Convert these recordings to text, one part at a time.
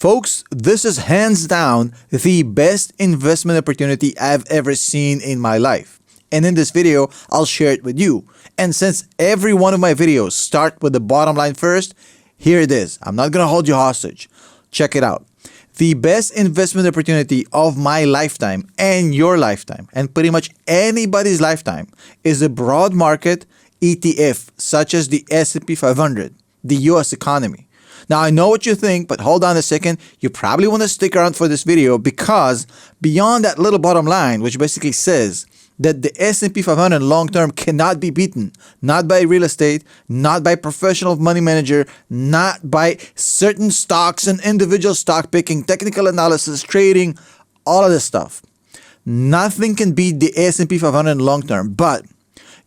Folks, this is hands down the best investment opportunity I've ever seen in my life. And in this video, I'll share it with you. And since every one of my videos start with the bottom line first, here it is. I'm not going to hold you hostage. Check it out. The best investment opportunity of my lifetime and your lifetime, and pretty much anybody's lifetime, is a broad market ETF such as the S&P 500, the US economy. Now, I know what you think, but hold on a second. You probably want to stick around for this video because beyond that little bottom line, which basically says that the S&P 500 long-term cannot be beaten, not by real estate, not by professional money manager, not by certain stocks and individual stock picking, technical analysis, trading, all of this stuff. Nothing can beat the S&P 500 long-term, but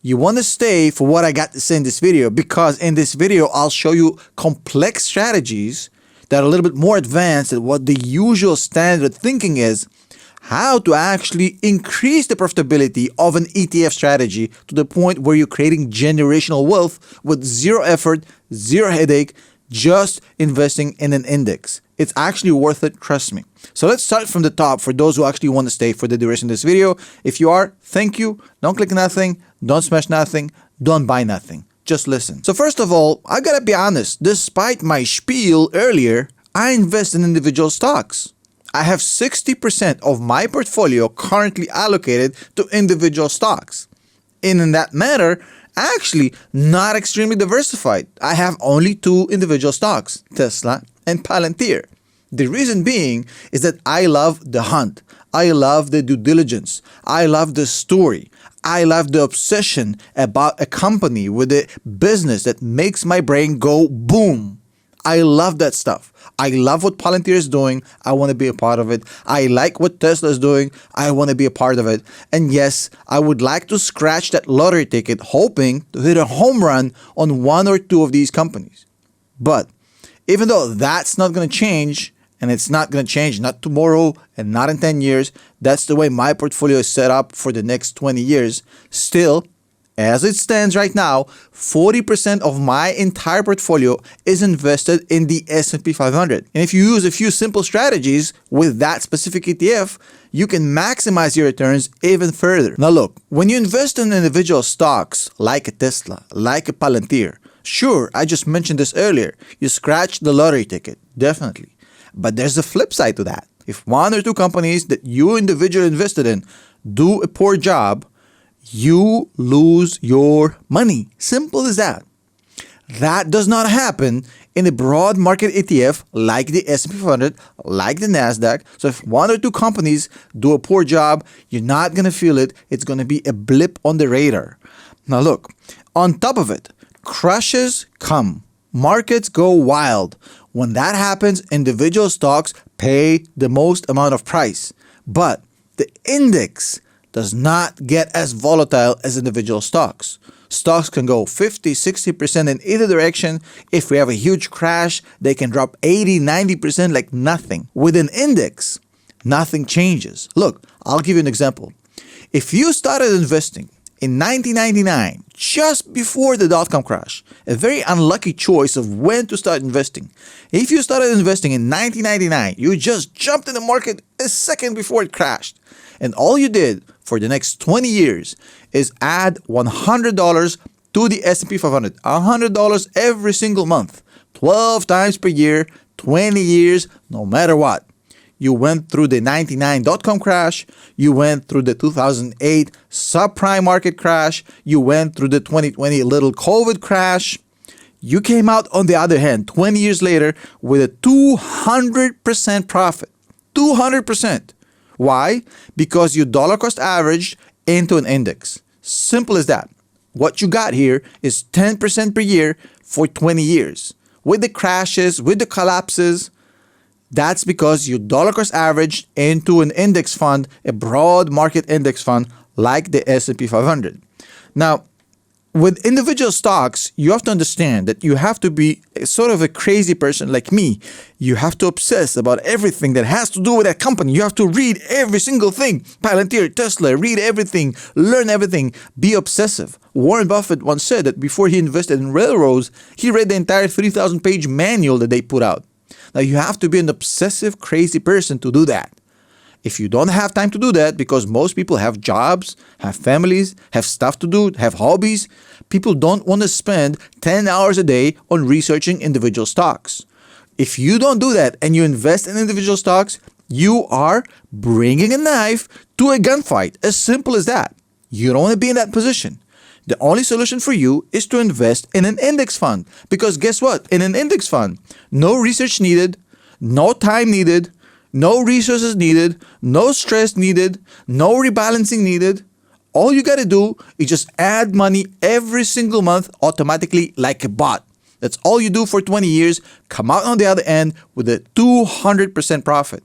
you want to stay for what I got to say in this video, because in this video, I'll show you complex strategies that are a little bit more advanced than what the usual standard thinking is, how to actually increase the profitability of an ETF strategy to the point where you're creating generational wealth with zero effort, zero headache, just investing in an index. It's actually worth it, trust me. So let's start from the top for those who actually want to stay for the duration of this video. If you are, thank you. Don't click nothing, don't smash nothing, don't buy nothing. Just listen. So first of all, I gotta be honest, despite my spiel earlier, I invest in individual stocks. I have 60% of my portfolio currently allocated to individual stocks. And in that matter, actually not extremely diversified. I have only two individual stocks, Tesla and Palantir. The reason being is that I love the hunt. I love the due diligence. I love the story. I love the obsession about a company with a business that makes my brain go boom. I love that stuff. I love what Palantir is doing. I want to be a part of it. I like what Tesla is doing. I want to be a part of it. And yes, I would like to scratch that lottery ticket hoping to hit a home run on one or two of these companies. But even though that's not going to change, and it's not going to change, not tomorrow and not in 10 years, that's the way my portfolio is set up for the next 20 years, still, as it stands right now, 40% of my entire portfolio is invested in the S&P 500. And if you use a few simple strategies with that specific ETF, you can maximize your returns even further. Now look, when you invest in individual stocks like a Tesla, like a Palantir, sure, I just mentioned this earlier, you scratch the lottery ticket, definitely. But there's a flip side to that. If one or two companies that you individually invested in do a poor job, you lose your money. Simple as that. That does not happen in a broad market ETF like the S&P 500, like the NASDAQ. So if one or two companies do a poor job, you're not going to feel it. It's going to be a blip on the radar. Now look, on top of it, crashes come. Markets go wild. When that happens, individual stocks pay the most amount of price. But the index does not get as volatile as individual stocks. Stocks can go 50, 60% in either direction. If we have a huge crash, they can drop 80, 90% like nothing. With an index, nothing changes. Look, I'll give you an example. If you started investing in 1999, just before the dot-com crash, a very unlucky choice of when to start investing. If you started investing in 1999, you just jumped in the market a second before it crashed. And all you did for the next 20 years is add $100 to the S&P 500. $100 every single month, 12 times per year, 20 years, no matter what. You went through the 99 dot-com crash. You went through the 2008 subprime market crash. You went through the 2020 little COVID crash. You came out on the other hand 20 years later with a 200% profit. 200%. Why? Because you dollar cost averaged into an index. Simple as that. What you got here is 10% per year for 20 years. With the crashes, with the collapses, that's because you dollar cost averaged into an index fund, a broad market index fund like the S&P 500. Now, with individual stocks, you have to understand that you have to be sort of a crazy person like me. You have to obsess about everything that has to do with that company. You have to read every single thing. Palantir, Tesla, read everything, learn everything, be obsessive. Warren Buffett once said that before he invested in railroads, he read the entire 3,000-page manual that they put out. Now, you have to be an obsessive, crazy person to do that. If you don't have time to do that, because most people have jobs, have families, have stuff to do, have hobbies, people don't want to spend 10 hours a day on researching individual stocks. If you don't do that and you invest in individual stocks, you are bringing a knife to a gunfight. As simple as that. You don't want to be in that position. The only solution for you is to invest in an index fund. Because guess what? In an index fund, no research needed, no time needed, no resources needed, no stress needed, no rebalancing needed. All you got to do is just add money every single month automatically like a bot. That's all you do for 20 years, come out on the other end with a 200% profit.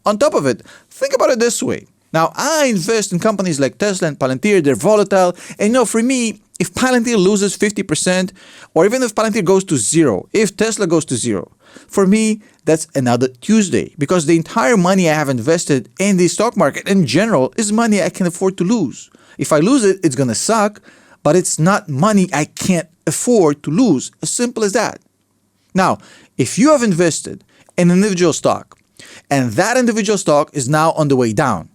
On top of it, think about it this way. Now, I invest in companies like Tesla and Palantir. They're volatile. And for me, if Palantir loses 50%, or even if Palantir goes to zero, if Tesla goes to zero, for me, that's another Tuesday, because the entire money I have invested in the stock market in general is money I can afford to lose. If I lose it, it's going to suck, but it's not money I can't afford to lose. As simple as that. Now, if you have invested in an individual stock, and that individual stock is now on the way down,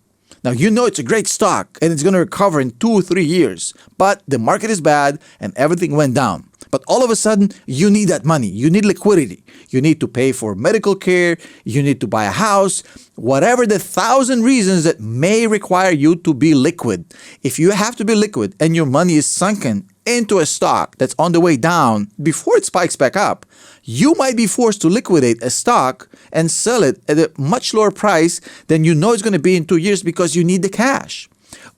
now, you know it's a great stock and it's going to recover in 2 or 3 years, but the market is bad and everything went down. But all of a sudden, you need that money. You need liquidity. You need to pay for medical care. You need to buy a house. Whatever the 1,000 reasons that may require you to be liquid. If you have to be liquid and your money is sunken into a stock that's on the way down before it spikes back up, you might be forced to liquidate a stock and sell it at a much lower price than you know it's going to be in 2 years because you need the cash.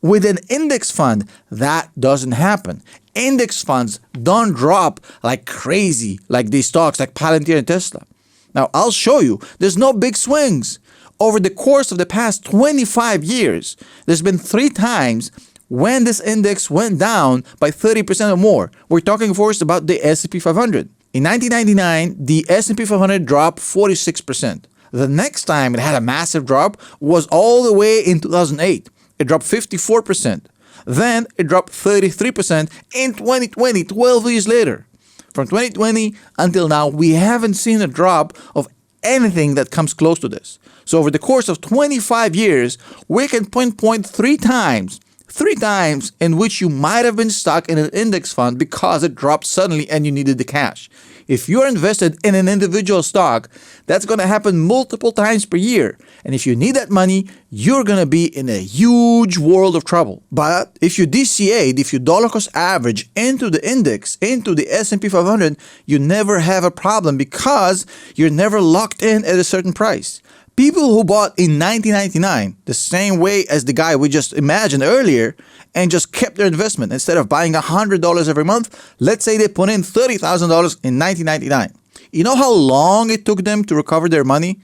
With an index fund, that doesn't happen. Index funds don't drop like crazy like these stocks like Palantir and Tesla. Now, I'll show you. There's no big swings. Over the course of the past 25 years, there's been 3 times when this index went down by 30% or more. We're talking, of course, about the S&P 500. In 1999, the S&P 500 dropped 46%. The next time it had a massive drop was all the way in 2008. It dropped 54%. Then it dropped 33% in 2020, 12 years later. From 2020 until now, we haven't seen a drop of anything that comes close to this. So over the course of 25 years, we can pinpoint 3 times in which you might have been stuck in an index fund because it dropped suddenly and you needed the cash. If you're invested in an individual stock, that's going to happen multiple times per year. And if you need that money, you're going to be in a huge world of trouble. But if you DCA'd, if you dollar cost average into the index, into the S&P 500, you never have a problem because you're never locked in at a certain price. People who bought in 1999, the same way as the guy we just imagined earlier, and just kept their investment. Instead of buying $100 every month, let's say they put in $30,000 in 1999. You know how long it took them to recover their money?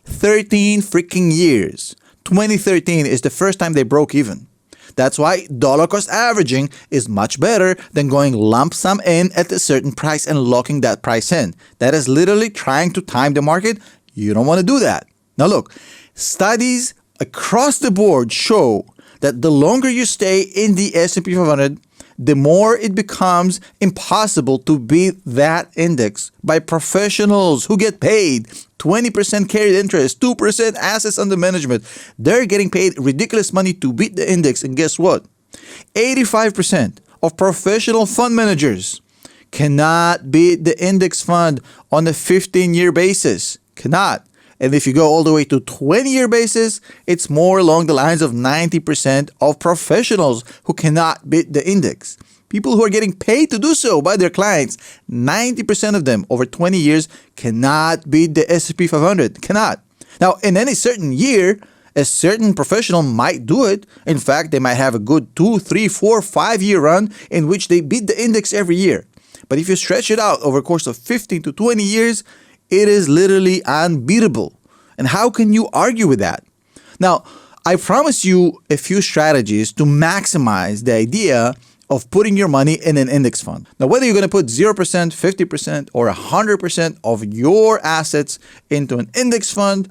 13 freaking years. 2013 is the first time they broke even. That's why dollar cost averaging is much better than going lump sum in at a certain price and locking that price in. That is literally trying to time the market. You don't want to do that. Now look, studies across the board show that the longer you stay in the S&P 500, the more it becomes impossible to beat that index by professionals who get paid 20% carried interest, 2% assets under management. They're getting paid ridiculous money to beat the index. And guess what? 85% of professional fund managers cannot beat the index fund on a 15-year basis. Cannot. And if you go all the way to 20-year basis, it's more along the lines of 90% of professionals who cannot beat the index. People who are getting paid to do so by their clients, 90% of them over 20 years cannot beat the S&P 500. Cannot. Now, in any certain year, a certain professional might do it. In fact, they might have a good 2, 3, 4, 5-year run in which they beat the index every year. But if you stretch it out over a course of 15 to 20 years, it is literally unbeatable. And how can you argue with that? Now, I promise you a few strategies to maximize the idea of putting your money in an index fund. Now, whether you're going to put 0%, 50%, or 100% of your assets into an index fund,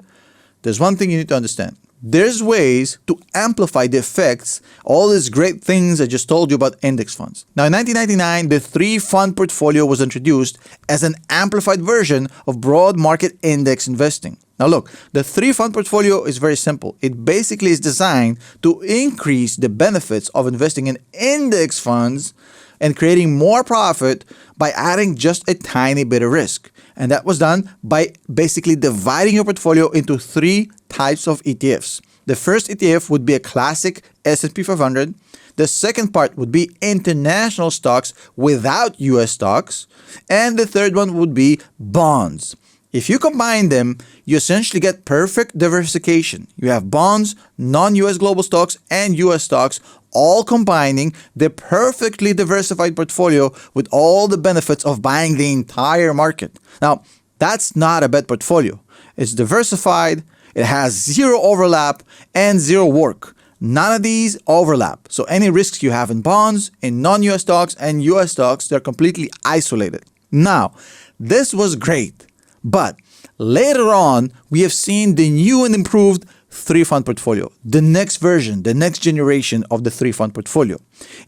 there's one thing you need to understand. there's ways to amplify the effects, all these great things I just told you about index funds. Now, in 1999, the 3-fund portfolio was introduced as an amplified version of broad market index investing. Now look, the 3-fund portfolio is very simple. It basically is designed to increase the benefits of investing in index funds and creating more profit by adding just a tiny bit of risk. And that was done by basically dividing your portfolio into 3 types of ETFs. The first ETF would be a classic S&P 500. The second part would be international stocks without US stocks. And the third one would be bonds. If you combine them, you essentially get perfect diversification. You have bonds, non-US global stocks, and US stocks, all combining the perfectly diversified portfolio with all the benefits of buying the entire market. Now, that's not a bad portfolio. It's diversified, it has 0 overlap, and 0 work. None of these overlap. So any risks you have in bonds, in non-US stocks, and US stocks, they're completely isolated. Now, this was great. But later on, we have seen the new and improved 3-fund portfolio, the next version, the next generation of the 3-fund portfolio.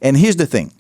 And here's the thing.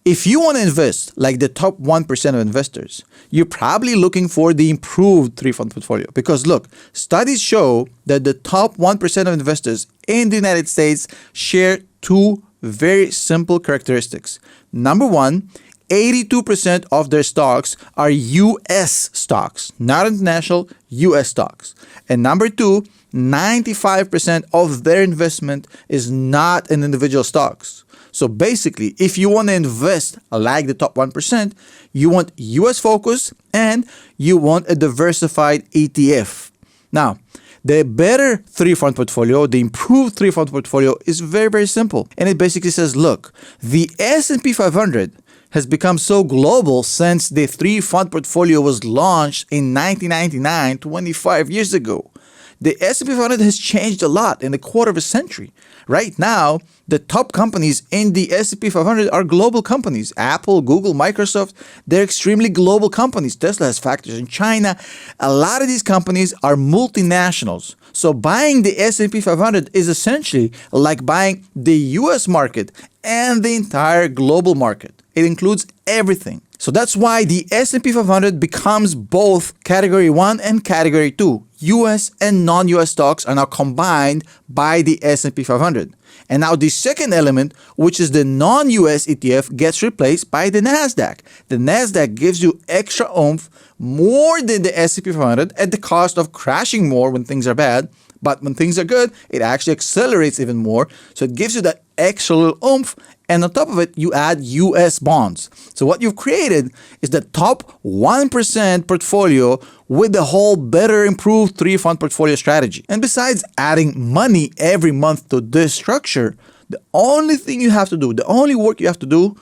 If you want to invest like the top 1% of investors, you're probably looking for the improved 3-fund portfolio. Because look, studies show that the top 1% of investors in the United States share 2 very simple characteristics. Number 1, 82% of their stocks are US stocks, not international, US stocks. And number 2, 95% of their investment is not in individual stocks. So basically, if you want to invest like the top 1%, you want US focus and you want a diversified ETF. Now, the better 3-fund portfolio, the improved 3-fund portfolio is very, very simple. And it basically says, look, the S&P 500 has become so global since the 3-fund portfolio was launched in 1999, 25 years ago. The S&P 500 has changed a lot in a quarter of a century. Right now, the top companies in the S&P 500 are global companies. Apple, Google, Microsoft, they're extremely global companies. Tesla has factories in China. A lot of these companies are multinationals. So buying the S&P 500 is essentially like buying the US market and the entire global market. It includes everything. So that's why the S&P 500 becomes both Category 1 and Category 2. US and non-US stocks are now combined by the S&P 500. And now the second element, which is the non-US ETF, gets replaced by the NASDAQ. The NASDAQ gives you extra oomph more than the S&P 500 at the cost of crashing more when things are bad. But when things are good, it actually accelerates even more. So it gives you that extra little oomph. And on top of it, you add US bonds. So what you've created is the top 1% portfolio with the whole better improved 3-fund portfolio strategy. And besides adding money every month to this structure, the only thing you have to do, the only work you have to do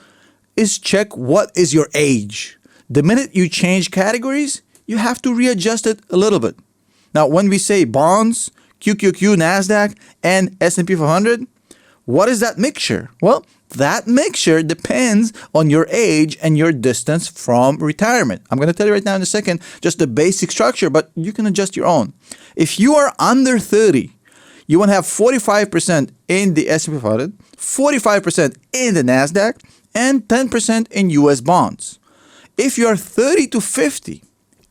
is check what is your age. The minute you change categories, you have to readjust it a little bit. Now, when we say bonds, QQQ, NASDAQ, and S&P 500, what is that mixture? Well, that mixture depends on your age and your distance from retirement. I'm going to tell you right now in a second just the basic structure, but you can adjust your own. If you are under 30, you want to have 45% in the S&P 500, 45% in the NASDAQ, and 10% in US bonds. If you are 30 to 50,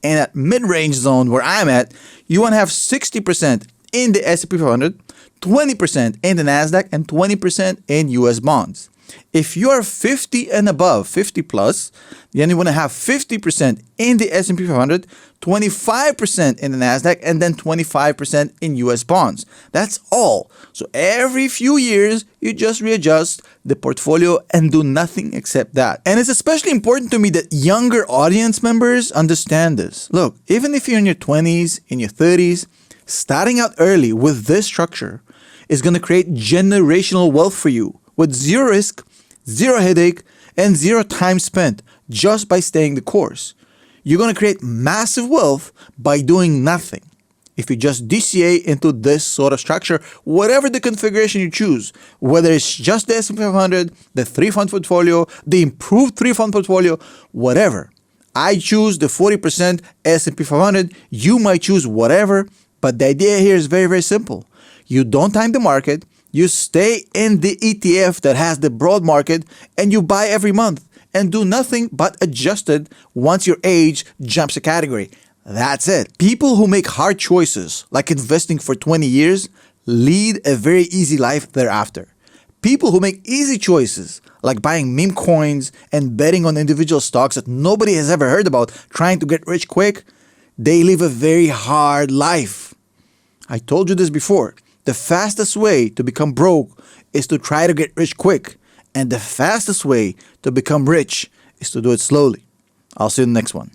and at mid-range zone where I'm at, you want to have 60% in the S&P 500, 20% in the NASDAQ, and 20% in US bonds. If you are 50 and above, 50 plus, then you want to have 50% in the S&P 500, 25% in the NASDAQ, and then 25% in US bonds. That's all. So every few years, you just readjust the portfolio and do nothing except that. And it's especially important to me that younger audience members understand this. Look, even if you're in your 20s, in your 30s, starting out early with this structure is going to create generational wealth for you with zero risk, zero headache, and zero time spent just by staying the course. You're going to create massive wealth by doing nothing. If you just DCA into this sort of structure, whatever the configuration you choose, whether it's just the S&P 500, the 3-fund portfolio, the improved 3-fund portfolio, whatever. I choose the 40% S&P 500. You might choose whatever, but the idea here is very, very simple. You don't time the market, you stay in the ETF that has the broad market, and you buy every month and do nothing but adjust it once your age jumps a category. That's it. People who make hard choices, like investing for 20 years, lead a very easy life thereafter. People who make easy choices, like buying meme coins and betting on individual stocks that nobody has ever heard about, trying to get rich quick, they live a very hard life. I told you this before. The fastest way to become broke is to try to get rich quick. And the fastest way to become rich is to do it slowly. I'll see you in the next one.